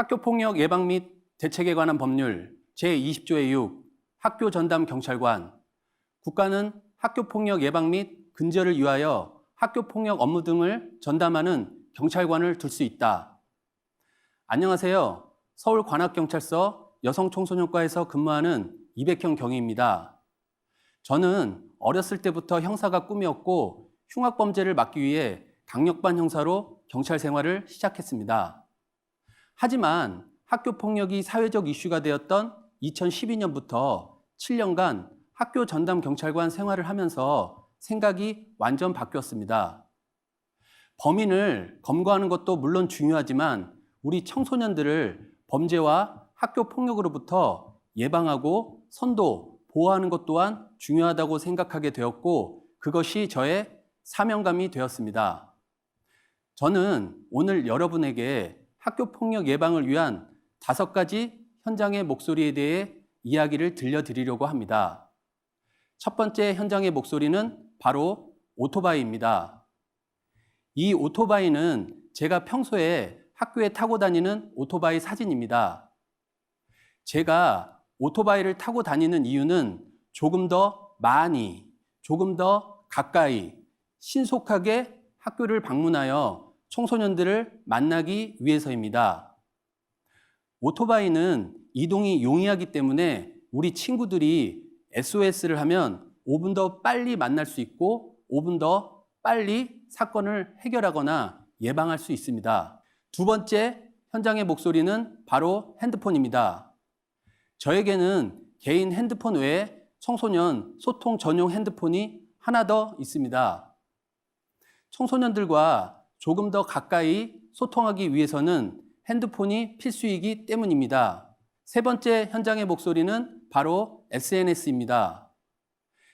학교폭력 예방 및 대책에 관한 법률 제20조의 6 학교 전담 경찰관. 국가는 학교폭력 예방 및 근절을 위하여 학교폭력 업무 등을 전담하는 경찰관을 둘 수 있다. 안녕하세요. 서울관악경찰서 여성청소년과에서 근무하는 이백형 경위입니다. 저는 어렸을 때부터 형사가 꿈이었고 흉악범죄를 막기 위해 강력반 형사로 경찰 생활을 시작했습니다. 하지만 학교폭력이 사회적 이슈가 되었던 2012년부터 7년간 학교 전담 경찰관 생활을 하면서 생각이 완전 바뀌었습니다. 범인을 검거하는 것도 물론 중요하지만 우리 청소년들을 범죄와 학교폭력으로부터 예방하고 선도, 보호하는 것 또한 중요하다고 생각하게 되었고 그것이 저의 사명감이 되었습니다. 저는 오늘 여러분에게 학교폭력 예방을 위한 5가지 현장의 목소리에 대해 이야기를 들려드리려고 합니다. 첫 번째 현장의 목소리는 바로 오토바이입니다. 이 오토바이는 제가 평소에 학교에 타고 다니는 오토바이 사진입니다. 제가 오토바이를 타고 다니는 이유는 조금 더 많이, 조금 더 가까이, 신속하게 학교를 방문하여 청소년들을 만나기 위해서입니다. 오토바이는 이동이 용이하기 때문에 우리 친구들이 SOS를 하면 5분 더 빨리 만날 수 있고 5분 더 빨리 사건을 해결하거나 예방할 수 있습니다. 두 번째 현장의 목소리는 바로 핸드폰입니다. 저에게는 개인 핸드폰 외에 청소년 소통 전용 핸드폰이 하나 더 있습니다. 청소년들과 조금 더 가까이 소통하기 위해서는 핸드폰이 필수이기 때문입니다. 세 번째 현장의 목소리는 바로 SNS입니다.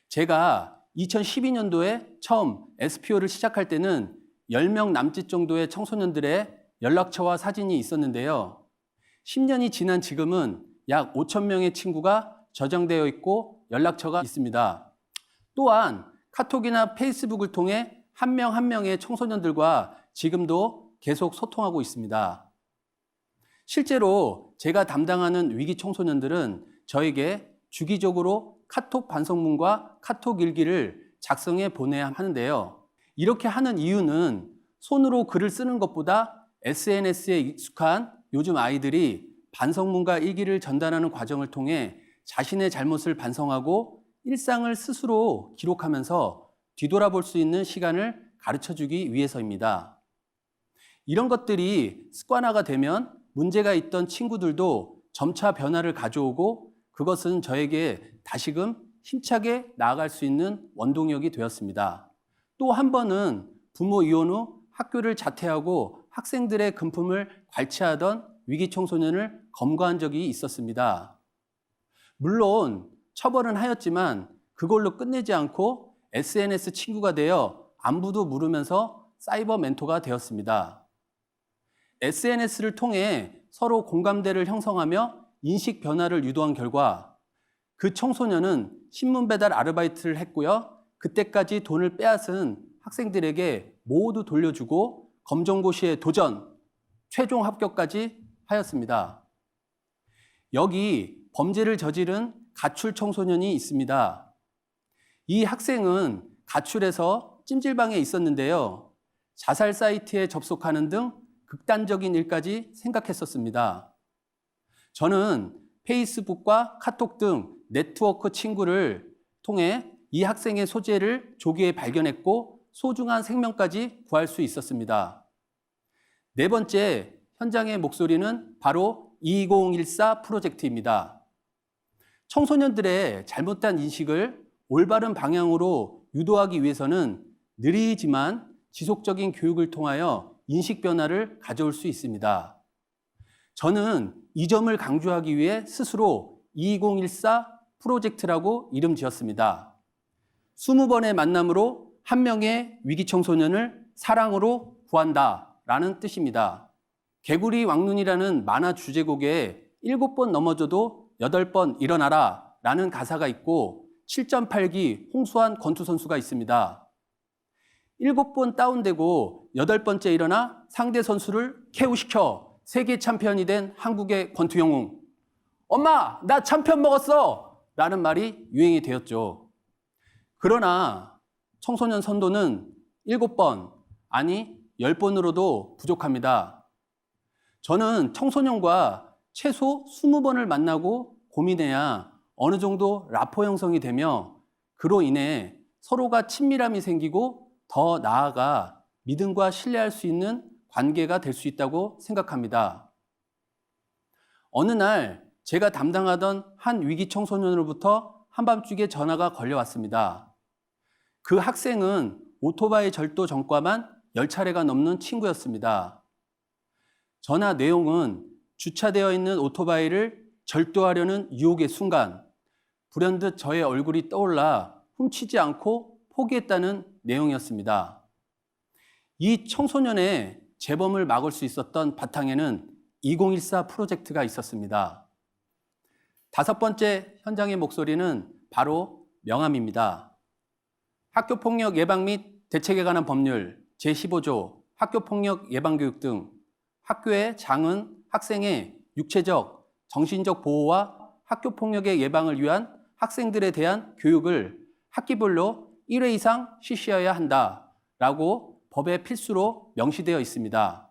제가 2012년도에 처음 SPO를 시작할 때는 10명 남짓 정도의 청소년들의 연락처와 사진이 있었는데요. 10년이 지난 지금은 약 5,000명의 친구가 저장되어 있고 연락처가 있습니다. 또한 카톡이나 페이스북을 통해 한 명 한 명의 청소년들과 지금도 계속 소통하고 있습니다. 실제로 제가 담당하는 위기 청소년들은 저에게 주기적으로 카톡 반성문과 카톡 일기를 작성해 보내야 하는데요. 이렇게 하는 이유는 손으로 글을 쓰는 것보다 SNS에 익숙한 요즘 아이들이 반성문과 일기를 전달하는 과정을 통해 자신의 잘못을 반성하고 일상을 스스로 기록하면서 뒤돌아볼 수 있는 시간을 가르쳐주기 위해서입니다. 이런 것들이 습관화가 되면 문제가 있던 친구들도 점차 변화를 가져오고 그것은 저에게 다시금 힘차게 나아갈 수 있는 원동력이 되었습니다. 또 한 번은 부모 이혼 후 학교를 자퇴하고 학생들의 금품을 관리하던 위기 청소년을 검거한 적이 있었습니다. 물론 처벌은 하였지만 그걸로 끝내지 않고 SNS 친구가 되어 안부도 물으면서 사이버 멘토가 되었습니다. SNS를 통해 서로 공감대를 형성하며 인식 변화를 유도한 결과 그 청소년은 신문 배달 아르바이트를 했고요. 그때까지 돈을 빼앗은 학생들에게 모두 돌려주고 검정고시에 도전, 최종 합격까지 하였습니다. 여기 범죄를 저지른 가출 청소년이 있습니다. 이 학생은 가출해서 찜질방에 있었는데요. 자살 사이트에 접속하는 등 극단적인 일까지 생각했었습니다. 저는 페이스북과 카톡 등 네트워크 친구를 통해 이 학생의 소재를 조기에 발견했고 소중한 생명까지 구할 수 있었습니다. 네 번째 현장의 목소리는 바로 2014 프로젝트입니다. 청소년들의 잘못된 인식을 올바른 방향으로 유도하기 위해서는 느리지만 지속적인 교육을 통하여 인식 변화를 가져올 수 있습니다. 저는 이 점을 강조하기 위해 스스로 2014 프로젝트라고 이름 지었습니다. 20번의 만남으로 한 명의 위기 청소년을 사랑으로 구한다 라는 뜻입니다. 개구리 왕눈이라는 만화 주제곡에 7번 넘어져도 8번 일어나라 라는 가사가 있고 7.8기 홍수환 권투 선수가 있습니다. 7번 다운되고 8번째 일어나 상대 선수를 KO시켜 세계 챔피언이 된 한국의 권투영웅. 엄마, 나 챔피언 먹었어! 라는 말이 유행이 되었죠. 그러나 청소년 선도는 7번, 아니 10번으로도 부족합니다. 저는 청소년과 최소 20번을 만나고 고민해야 어느 정도 라포 형성이 되며 그로 인해 서로가 친밀함이 생기고 더 나아가 믿음과 신뢰할 수 있는 관계가 될 수 있다고 생각합니다. 어느 날 제가 담당하던 한 위기 청소년으로부터 한밤중에 전화가 걸려왔습니다. 그 학생은 오토바이 절도 전과만 10차례가 넘는 친구였습니다. 전화 내용은 주차되어 있는 오토바이를 절도하려는 유혹의 순간 불현듯 저의 얼굴이 떠올라 훔치지 않고 포기했다는 내용이었습니다. 이 청소년의 재범을 막을 수 있었던 바탕에는 2014 프로젝트가 있었습니다. 5번째 현장의 목소리는 바로 명함입니다. 학교폭력 예방 및 대책에 관한 법률 제15조 학교폭력 예방교육 등 학교의 장은 학생의 육체적, 정신적 보호와 학교폭력의 예방을 위한 학생들에 대한 교육을 학기별로 1회 이상 실시해야 한다라고 법에 필수로 명시되어 있습니다.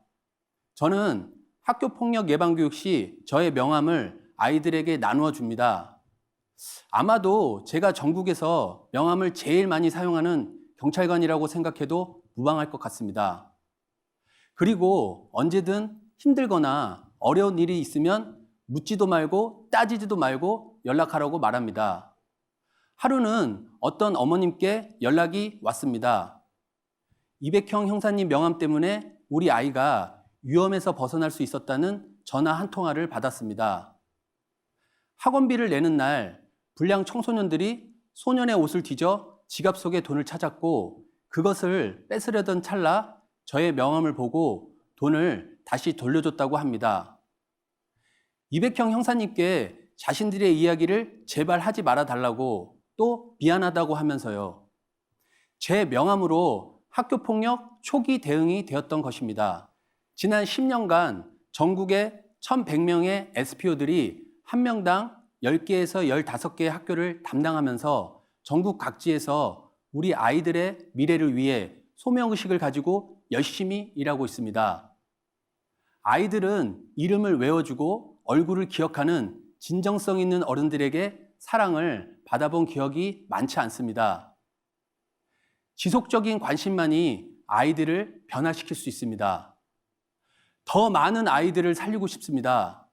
저는 학교폭력 예방교육 시 저의 명함을 아이들에게 나누어 줍니다. 아마도 제가 전국에서 명함을 제일 많이 사용하는 경찰관이라고 생각해도 무방할 것 같습니다. 그리고 언제든 힘들거나 어려운 일이 있으면 묻지도 말고 따지지도 말고 연락하라고 말합니다. 하루는 어떤 어머님께 연락이 왔습니다. 200형 형사님 명함 때문에 우리 아이가 위험에서 벗어날 수 있었다는 전화 한 통화를 받았습니다. 학원비를 내는 날 불량 청소년들이 소년의 옷을 뒤져 지갑 속에 돈을 찾았고 그것을 뺏으려던 찰나 저의 명함을 보고 돈을 다시 돌려줬다고 합니다. 200형 형사님께 자신들의 이야기를 제발 하지 말아달라고 또 미안하다고 하면서요. 제 명함으로 학교폭력 초기 대응이 되었던 것입니다. 지난 10년간 전국의 1,100명의 SPO들이 한 명당 10개에서 15개의 학교를 담당하면서 전국 각지에서 우리 아이들의 미래를 위해 소명의식을 가지고 열심히 일하고 있습니다. 아이들은 이름을 외워주고 얼굴을 기억하는 진정성 있는 어른들에게 사랑을 받아본 기억이 많지 않습니다. 지속적인 관심만이 아이들을 변화시킬 수 있습니다. 더 많은 아이들을 살리고 싶습니다.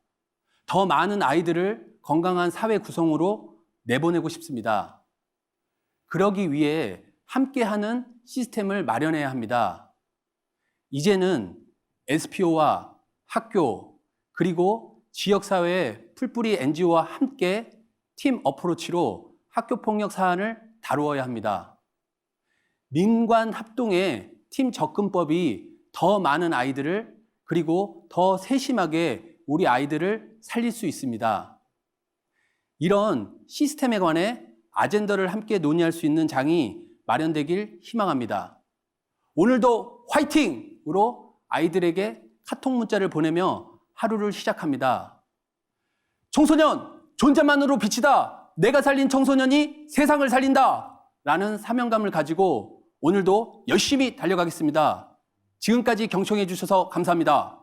더 많은 아이들을 건강한 사회 구성으로 내보내고 싶습니다. 그러기 위해 함께하는 시스템을 마련해야 합니다. 이제는 SPO와 학교 그리고 지역사회의 풀뿌리 NGO와 함께 팀 어프로치로 학교폭력 사안을 다루어야 합니다. 민관 합동의 팀 접근법이 더 많은 아이들을 그리고 더 세심하게 우리 아이들을 살릴 수 있습니다. 이런 시스템에 관해 아젠더를 함께 논의할 수 있는 장이 마련되길 희망합니다. 오늘도 화이팅으로 아이들에게 카톡 문자를 보내며 하루를 시작합니다. 청소년, 존재만으로 빛이다. 내가 살린 청소년이 세상을 살린다. 라는 사명감을 가지고 오늘도 열심히 달려가겠습니다. 지금까지 경청해 주셔서 감사합니다.